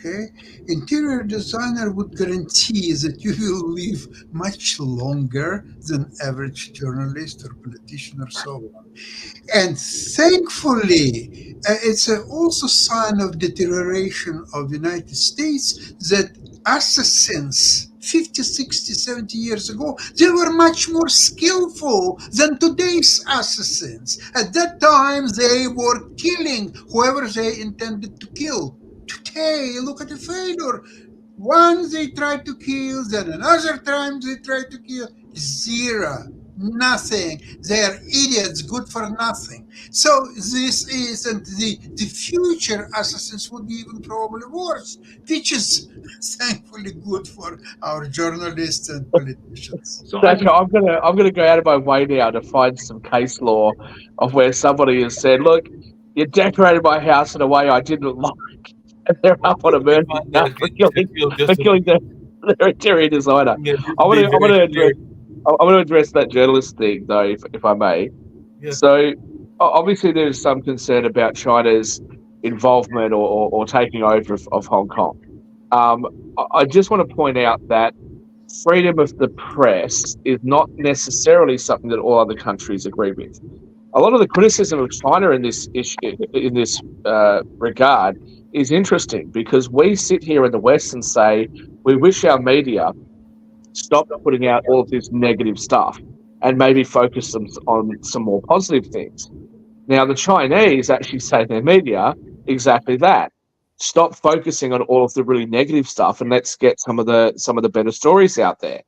Okay, interior designer would guarantee that you will live much longer than average journalist or politician or so on. And thankfully, it's also sign of deterioration of the United States that assassins 50, 60, 70 years ago, they were much more skillful than today's assassins. At that time, they were killing whoever they intended to kill. Today, look at the failure. Once they try to kill, then another time they try to kill. Zero. Nothing. They are idiots, good for nothing. So this is, and the future assassins would be even probably worse, which is thankfully good for our journalists and politicians. So Sasha, I'm gonna go out of my way now to find some case law of where somebody has said, "Look, you decorated my house in a way I didn't like," and they're up on a murder for killing their interior designer. I want to address that journalist thing, though, if I may. Yeah. So, obviously, there's some concern about China's involvement or taking over of Hong Kong. I just want to point out that freedom of the press is not necessarily something that all other countries agree with. A lot of the criticism of China in this regard is interesting, because we sit here in the West and say we wish our media stopped putting out all of this negative stuff and maybe focus on some more positive things. Now, the Chinese actually say in their media exactly that. Stop focusing on all of the really negative stuff and let's get some of the better stories out there.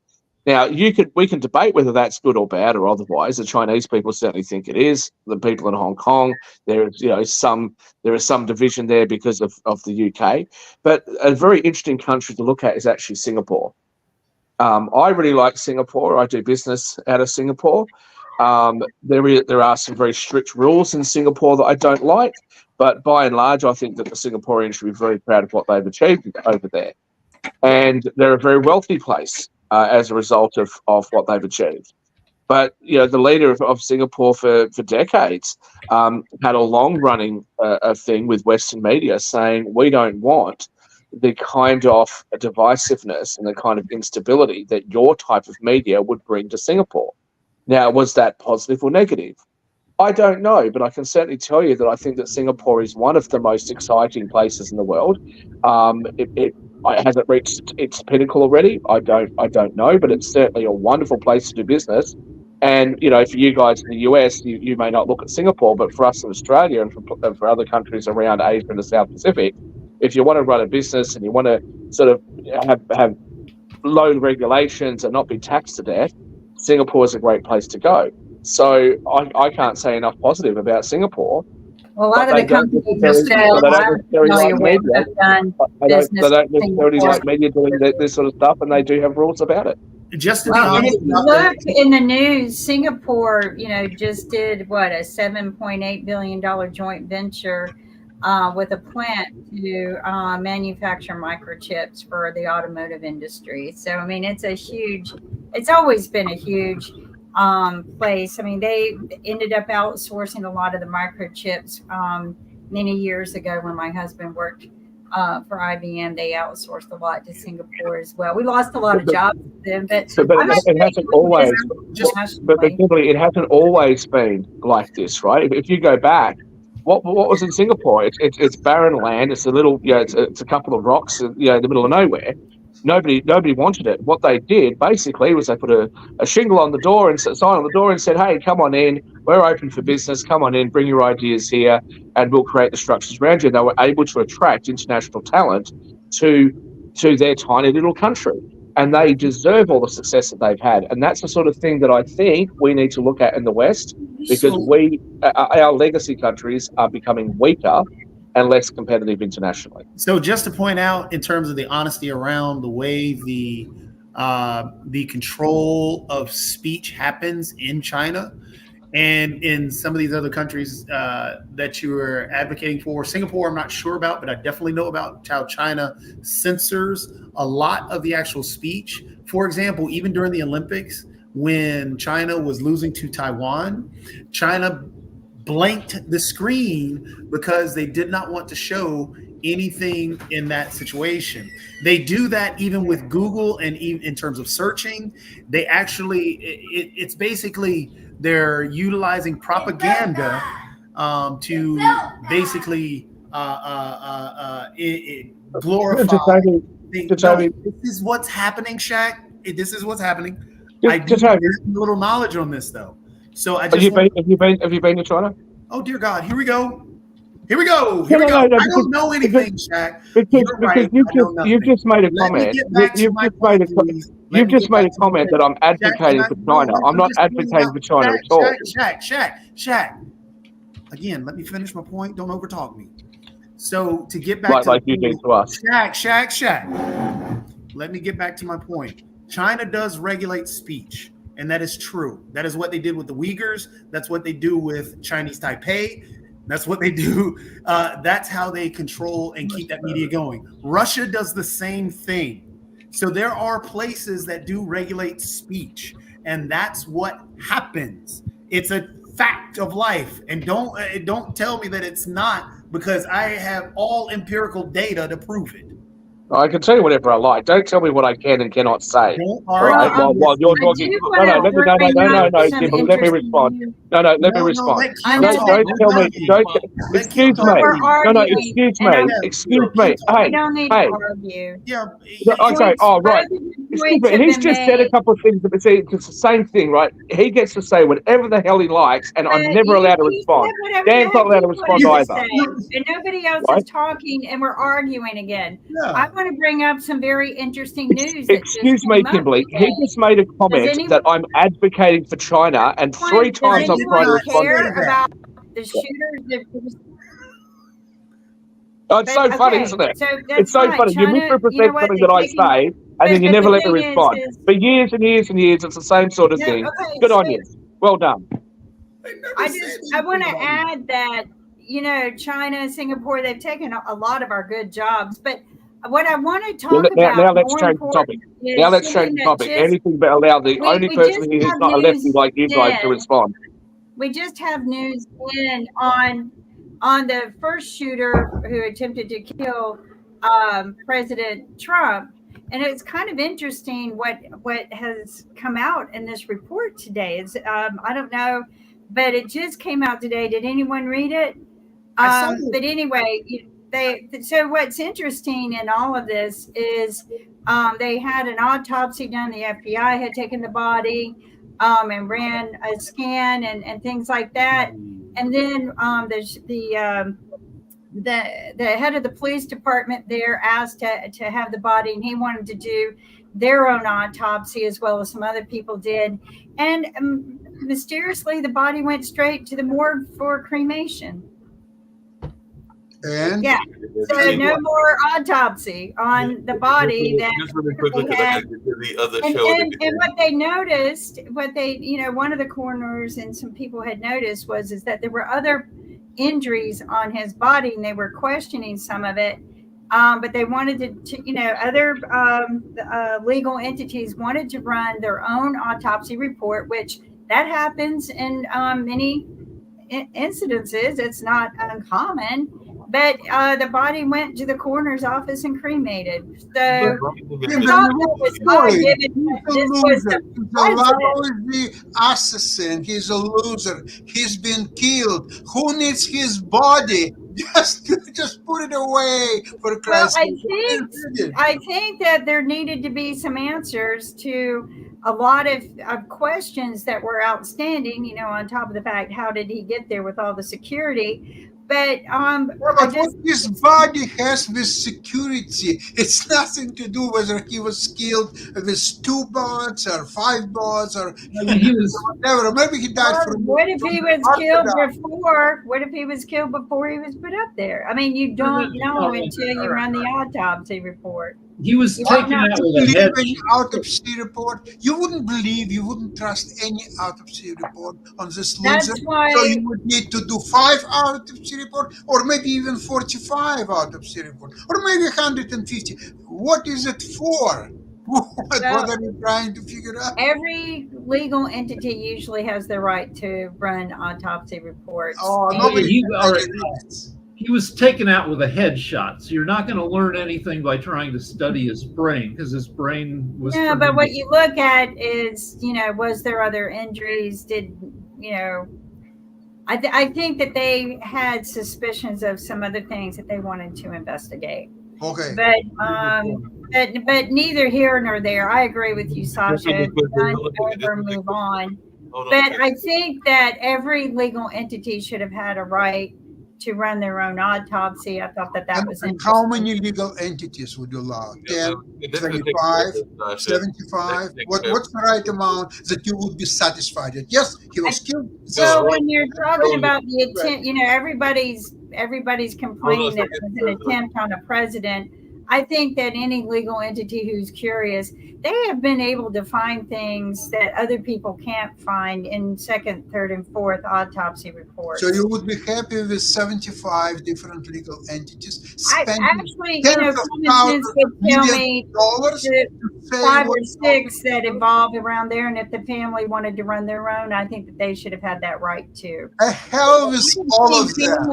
Now, we can debate whether that's good or bad or otherwise. The Chinese people certainly think it is. The people in Hong Kong, there is some division there because of the UK. But a very interesting country to look at is actually Singapore. I really like Singapore. I do business out of Singapore. There are some very strict rules in Singapore that I don't like, but by and large, I think that the Singaporeans should be very proud of what they've achieved over there. And they're a very wealthy place as a result of what they've achieved. But the leader of Singapore for decades had a long-running thing with Western media saying we don't want the kind of divisiveness and the kind of instability that your type of media would bring to Singapore. Now, was that positive or negative? I don't know, but I can certainly tell you that I think that Singapore is one of the most exciting places in the world. Has it reached its pinnacle already? I don't know, but it's certainly a wonderful place to do business. And for you guys in the US, you may not look at Singapore, but for us in Australia and for other countries around Asia and the South Pacific, if you want to run a business and you want to sort of have low regulations and not be taxed to death, Singapore is a great place to go. So I can't say enough positive about Singapore. Well, a lot But of they the don't companies necessarily, still they don't I'm necessarily like familiar with media. have done They business don't with necessarily Singapore. like media doing this sort of stuff, and they do have rules about it. Just to be Well, and honest if you about look that, in the news, Singapore, just did what, a $7.8 billion joint venture with a plant to manufacture microchips for the automotive industry. So, I mean, it's always been a huge place. I mean, they ended up outsourcing a lot of the microchips many years ago when my husband worked for IBM. They outsourced a lot to Singapore as well. We lost a lot of jobs with them, but I'm not it hasn't always. But nationally. Kimberly, it hasn't always been like this, right? If you go back, what was in Singapore? It's barren land. It's a little, it's a couple of rocks, in the middle of nowhere. Nobody wanted it. What they did basically was they put a shingle on the door and sign on the door and said, "Hey, come on in. We're open for business. Come on in. Bring your ideas here, and we'll create the structures around you." And they were able to attract international talent to their tiny little country, and they deserve all the success that they've had. And that's the sort of thing that I think we need to look at in the West, because our legacy countries are becoming weaker and less competitive internationally. So just to point out, in terms of the honesty around the way the control of speech happens in China and in some of these other countries that you were advocating for, Singapore, I'm not sure about, but I definitely know about how China censors a lot of the actual speech. For example, even during the Olympics, when China was losing to Taiwan, China blanked the screen because they did not want to show anything in that situation. They do that even with Google, and even in terms of searching, they actually, it's basically they're utilizing propaganda to basically glorify. This is what's happening, Shaq. This is what's happening. I do have a little knowledge on this though. So I just have you been to China? Oh dear God! Here we go. Here we go. Here we go. I don't know anything, Shaq. Because you've just made a comment. You've just made a comment that I'm advocating for China. I'm not advocating for China at all. Shaq. Again, let me finish my point. Don't overtalk me. So to get back like you did to us, Shaq. Let me get back to my point. China does regulate speech. And that is true. That is what they did with the Uyghurs. That's what they do with Chinese Taipei. That's what they do. That's how they control and keep that media going. Russia does the same thing. So there are places that do regulate speech, and that's what happens. It's a fact of life. And don't tell me that it's not, because I have all empirical data to prove it. I can tell you whatever I like. Don't tell me what I can and cannot say. All right. While you're talking. No, let me respond. No, let me respond. Don't tell me. Excuse me. No, excuse me. Excuse me. Hey. Yeah. Okay. Oh, right. Excuse me. He's just said a couple of things. It's the same thing, right? He gets to say whatever the hell he likes, and I'm never allowed to respond. Dan's not allowed to respond either. And nobody else is talking, and we're arguing again. I want to bring up some very interesting news. Excuse me, Kimberly. He just made a comment that I'm advocating for China, and 3 times I've tried to respond to that. About the shooters. It's so funny, isn't it? It's so funny. You misrepresent something that I say, and then you never let me respond. For years and years and years, it's the same sort of thing. Good on you. Well done. I want to add that, China, Singapore, they've taken a lot of our good jobs, but what I want to talk about. Now let's change the topic. Anything but allow the only person who's not a lefty like you guys to respond. We just have news on the first shooter who attempted to kill President Trump. And it's kind of interesting what has come out in this report today. It's I don't know, but it just came out today. Did anyone read it? But anyway, so what's interesting in all of this is they had an autopsy done. The FBI had taken the body and ran a scan and things like that. And then the head of the police department there asked to have the body, and he wanted to do their own autopsy as well as some other people did. And mysteriously, the body went straight to the morgue for cremation. And Yeah. So no more autopsy on the body that Just really quickly, because I got to get to the other and, show. and what they noticed, one of the coroners and some people had noticed is that there were other injuries on his body, and they were questioning some of it. But they wanted to other legal entities wanted to run their own autopsy report, which that happens in many incidences. It's not uncommon. But the body went to the coroner's office and cremated. So he's this was a lousy assassin. He's a loser. He's been killed. Who needs his body? Just put it away, for Christ's sake. I think that there needed to be some answers to a lot of questions that were outstanding, on top of the fact, how did he get there with all the security? But what his body has with security, it's nothing to do whether he was killed with 2 bullets or 5 bullets or whatever. Maybe he died from. What if he was killed before? What if he was killed before he was put up there? I mean, you don't know until you run the autopsy report. He was taken out with a head. Autopsy report. You wouldn't trust any autopsy report on this loser. That's why. So you would need to do 5 autopsy report, or maybe even 45 autopsy report, or maybe 150. What is it for? What are you trying to figure out? Every legal entity usually has the right to run autopsy reports. Oh, nobody. He was taken out with a headshot, so you're not going to learn anything by trying to study his brain, because his brain was. Yeah, but what you look at is, was there other injuries? I think that they had suspicions of some other things that they wanted to investigate. Okay. But neither here nor there. I agree with you, Sasha. Move on. But I think that every legal entity should have had a right to run their own autopsy. I thought that was interesting. How many legal entities would you allow? 10, 25, 75? What's the right amount that you would be satisfied with? Yes, he was killed. So when you're talking about the attempt, everybody's complaining that it was an attempt on a president. I think that any legal entity who's curious, they have been able to find things that other people can't find in 2nd, 3rd, and 4th autopsy reports. So you would be happy with 75 different legal entities spending actually, common sense would tell me that 5 or 6 that evolved around there, and if the family wanted to run their own, I think that they should have had that right too. A hell with all of them.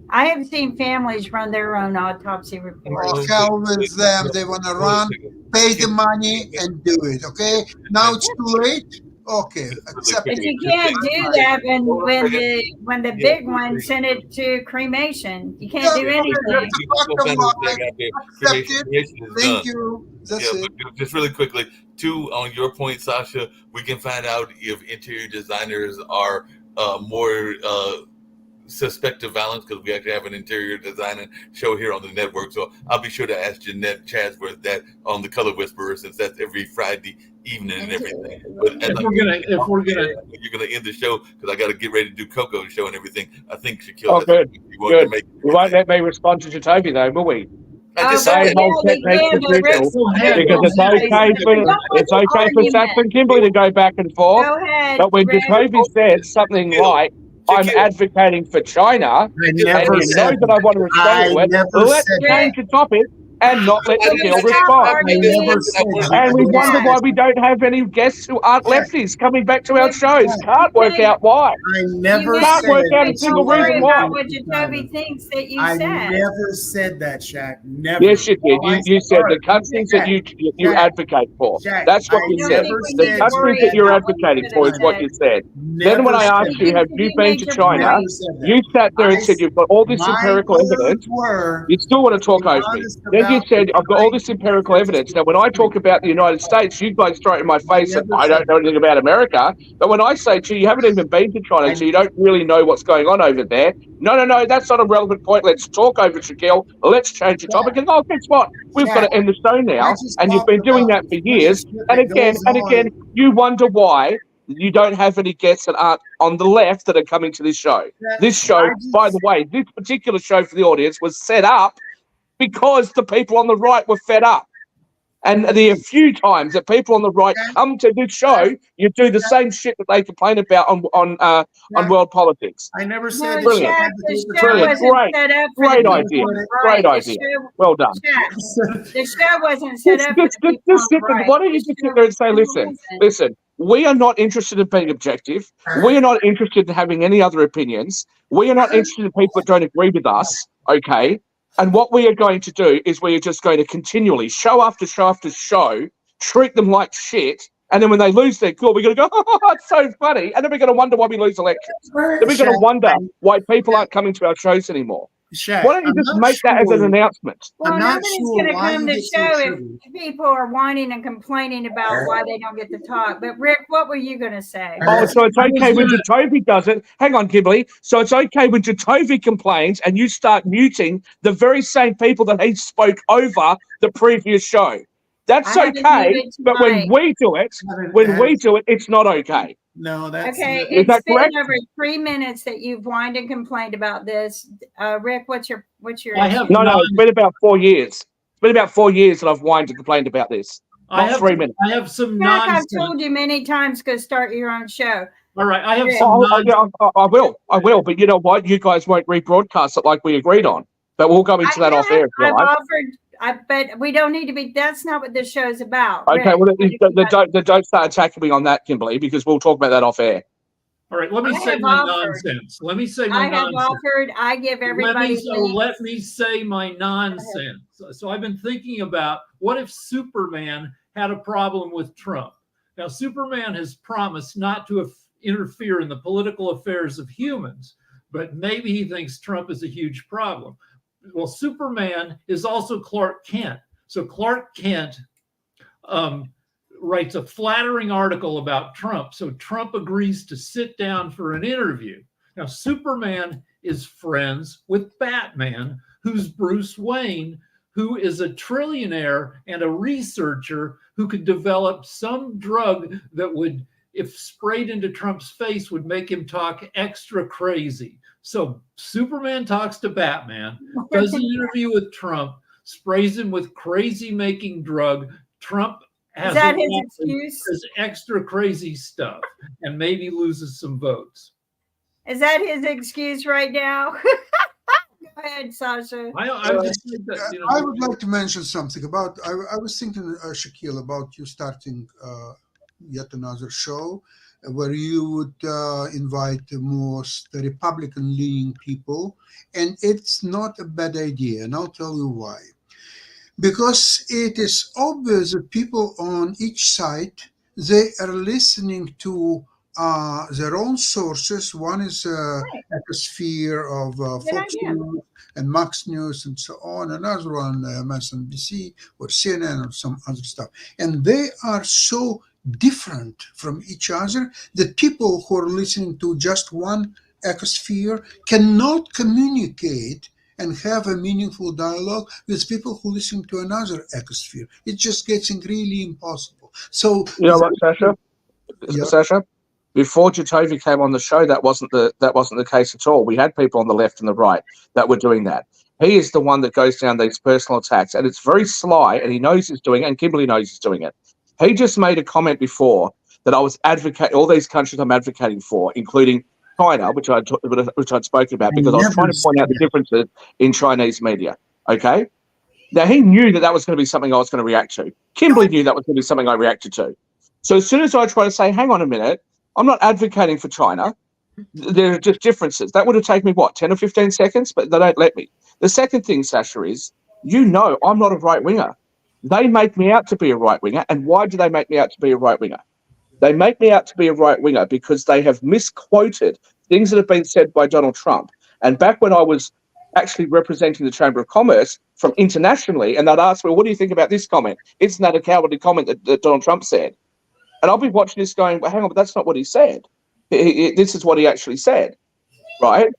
I have seen families run their own autopsy reports. Oh, hell with them. They want to run, pay the money, and do it. Okay? Now it's too late. Okay. Accept but you can't do that when the big one sent it to cremation. You can't do anything. Thank you. That's it. Just really quickly, too, on your point, Sasha, we can find out if interior designers are more suspect of violence, because we actually have an interior designer show here on the network. So I'll be sure to ask Jeanette Chadsworth that on the Color Whisperer, since that's every Friday evening and everything. But if we're gonna you're gonna end the show, because I got to get ready to do Coco's show and everything. I think Shaquille. Oh, good. You won't let me respond to Jacoby though, will we? Because it's okay for Sax and Kimberly to go back and forth. But when Jacoby said something like, I'm advocating for China, and you know that I want to respond to it, let's change the topic and not let Shaquille respond. And we wonder why we don't have any guests who aren't lefties coming back to our shows. Can't work out why. I never can't work out a single reason why. What Jacoby thinks that you I said. never said that, Shaq. Never. Yes, you did. You said the countries that you advocate for. That's what you said. The countries that you're advocating for is what you said. Then when I asked you, have you been to China, you sat there and said you've got all this empirical evidence. You still want to talk over me. Then you said, I've got all this empirical evidence. Now, when I talk about the United States, you guys throw it in my face that I don't know anything about America. But when I say to you, you haven't even been to China, so you don't really know what's going on over there. No, that's not a relevant point. Let's talk over Shaquille. Let's change the topic. And guess what? We've got to end the show now. And you've been doing that for years. And again, you wonder why you don't have any guests that aren't on the left that are coming to this show. This show, by the way, this particular show for the audience was set up because the people on the right were fed up. And the few times that people on the right come to this show, you do the same shit that they complain about on world politics. I never No, said that. Brilliant. the show Brilliant. wasn't Great. set up for Great the idea. people on the Great right. idea. Well done. The show wasn't set up for the people on Just the sit there. right. Why don't you just sit there and say, listen, we are not interested in being objective. We are not interested in having any other opinions. We are not interested in people that don't agree with us, okay? And what we are going to do is we are just going to continually, show after show after show, treat them like shit. And then when they lose their cool, we're going to go, oh, it's so funny. And then we're going to wonder why we lose elections. Then we're going to wonder why people aren't coming to our shows anymore. Shaq, Why don't you just make that as an announcement? Well, I'm not nobody's sure going to why come you to get so show if triggered. people are whining and complaining about why they don't get to talk. But Rick, what were you going to say? Oh, so it's okay when Jatovy does it. Hang on, Kimberly. So it's okay when Jatovy complains and you start muting the very same people that he spoke over the previous show. That's I haven't okay, muted but when tonight. we do it, it's not okay. No, that's Okay, Is it's that been correct? over 3 minutes that you've whined and complained about this. Rick, what's your I have No, it's been about 4 years. It's been about 4 years that I've whined and complained about this. I Not have 3 minutes. I have some Jack, I've nonsense. told you many times go start your own show. All right, I have Yeah. some Oh, nonsense. yeah, I will. But you know what? You guys won't rebroadcast it like we agreed on. But we'll go into that off air if you I've like. offered, but we don't need to be. That's not what this show is about. Okay, Rick, well, what do you got? don't start attacking me on that, Kimberly, because we'll talk about that off air. All right, let me I say have my offered. nonsense. Let me say I my have nonsense. offered. I give everybody. Let me say my nonsense. So I've been thinking about what if Superman had a problem with Trump? Now, Superman has promised not to interfere in the political affairs of humans, but maybe he thinks Trump is a huge problem. Well, Superman is also Clark Kent. So Clark Kent writes a flattering article about Trump. So Trump agrees to sit down for an interview. Now, Superman is friends with Batman, who's Bruce Wayne, who is a trillionaire and a researcher who could develop some drug that would, if sprayed into Trump's face, would make him talk extra crazy. So Superman talks to Batman, does an interview with Trump, sprays him with crazy-making drug. Trump has Is that his excuse? Does extra crazy stuff and maybe loses some votes. Is that his excuse right now? Go ahead, Sasha. I just think that, you know, I would like to mention something about. I was thinking, Shaquille, about you starting yet another show where you would invite the most Republican-leaning people, and it's not a bad idea, and I'll tell you why. Because it is obvious that people on each side, they are listening to their own sources. One is Ecosphere of Fox idea. News and Max News and so on. Another one, MSNBC or CNN or some other stuff. And they are so different from each other that people who are listening to just one Ecosphere cannot communicate and have a meaningful dialogue with people who listen to another Ecosphere. It's just getting really impossible. So You know what, Sasha? Yeah. Sasha, before Jatovy came on the show, that wasn't the case at all. We had people on the left and the right that were doing that. He is the one that goes down these personal attacks, and it's very sly, and he knows he's doing it, and Kimberly knows he's doing it. He just made a comment before that I was advocating all these countries I'm advocating for, including China, which I'd spoken about, because I was trying to point out the differences in Chinese media. Okay, now he knew that was going to be something I was going to react to. Kimberly knew that was going to be something I reacted to. So as soon as I try to say, hang on a minute, I'm not advocating for China, there are just differences. That would have taken me, what, 10 or 15 seconds? But they don't let me. The second thing, Sasha, is, you know, I'm not a right-winger. They make me out to be a right-winger. And why do they make me out to be a right-winger? They make me out to be a right-winger because they have misquoted things that have been said by Donald Trump. And back when I was actually representing the Chamber of Commerce from internationally, and they'd ask me, what do you think about this comment? Isn't that a cowardly comment that Donald Trump said? And I'll be watching this going, well, hang on, but that's not what he said. This is what he actually said, right?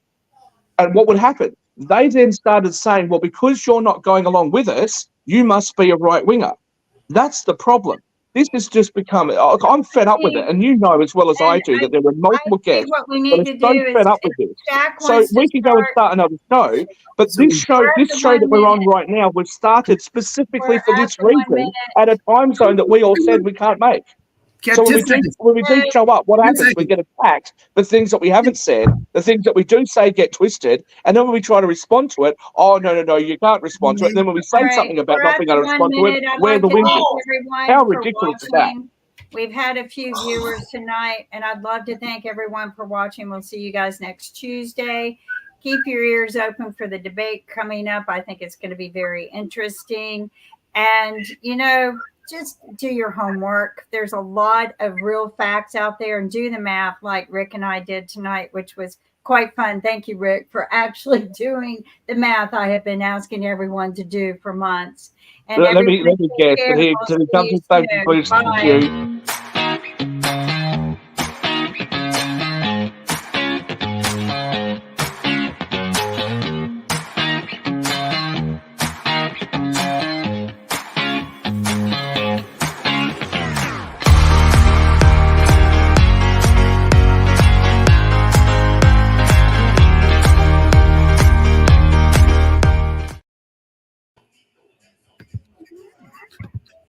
And what would happen? They then started saying, well, because you're not going along with us, you must be a right-winger. That's the problem. this has just become. I'm fed up with it, and you know as well as I do that there are multiple guests What we that need are to so do fed is up with this. Jack So wants we to can go and start. start another show, but So this show, We're at this the show 1 that we're on minute. right now, was started specifically We're for at this the 1 reason minute. at a time zone that we all said we can't make. Kev, So when 10 we do seconds. show up, what 10 happens? We seconds. get attacked. The things that we haven't said, the things that we do say get twisted, and then when we try to respond to it, oh no, you can't respond to it. And then when we say All right, something about we're not at being the able to 1 respond to it, minute. I'd we're like the to thank wingers. everyone How for ridiculous is that? watching. We've had a few viewers tonight, and I'd love to thank everyone for watching. We'll see you guys next Tuesday. Keep your ears open for the debate coming up. I think it's going to be very interesting. And, just do your homework. There's a lot of real facts out there, and do the math like Rick and I did tonight, which was quite fun. Thank you, Rick, for actually doing the math I have been asking everyone to do for months. And Let me everyone guess. take care. But he We'll see you doesn't say soon. conclusion. Bye.